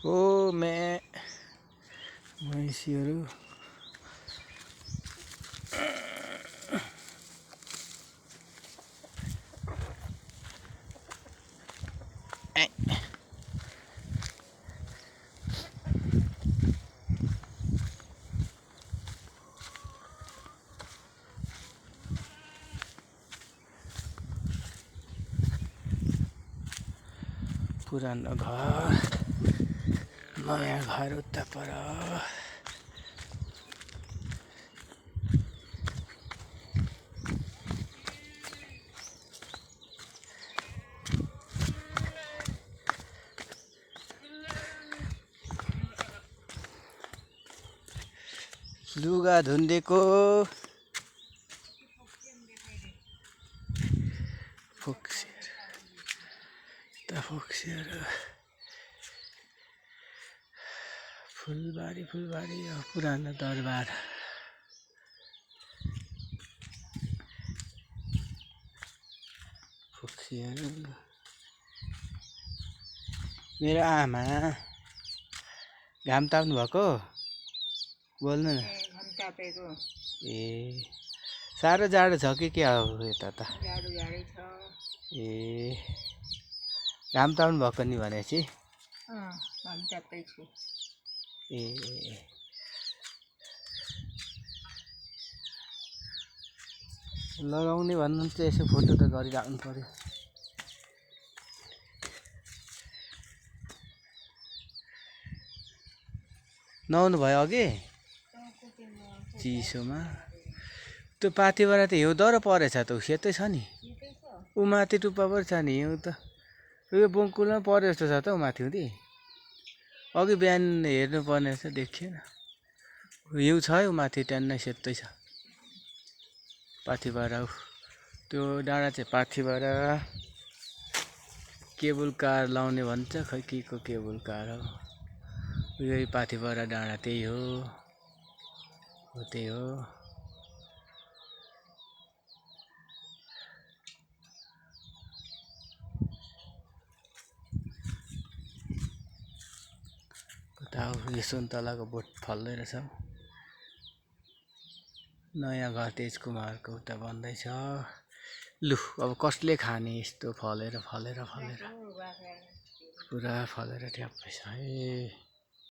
हो भैँसीहरू पुरानो घर नयाँ घर उता पर लुगा धुन्देको फोक्सीहरू फुलबारी पुरानो दरबार फोक्सीहरू मेरो आमा घाम ताप्नु भएको बोल्नु न ए साह्रो जाडो छ कि क्या हो यता त ए घाम ताप्नु भएको नि भनेपछि ए लगाउने भन्नु चाहिँ यसो फोटो त गरिराख्नु पर्यो नुहाउनु भयो अघि चिसोमा त्यो पाथिबाट त हिउँ दह्रो परेछ त सेतै छ नि ऊ माथि टुप्पा पनि छ नि हिउँ त यो बङ्कुलमा पऱ्यो जस्तो छ त ऊ माथि हुँदी अघि बिहान हेर्नु पर्ने रहेछ देखिएन हिउँ छ है ऊ माथि ट्यान्नै सेतै छ पाथिबाट त्यो डाँडा चाहिँ पाथिबाट केबल कार लाउने भन्छ खै के को केबल कार हो यही पाथिबाट डाँडा त्यही हो त्यही हो कता यो सुन्तलाको बोट फल्दै रहेछ नयाँ घर तेजकुमारको उता बन्दैछ लु अब कसले खाने यस्तो फलेर पुरा फलेर ट्याप्पै छ है।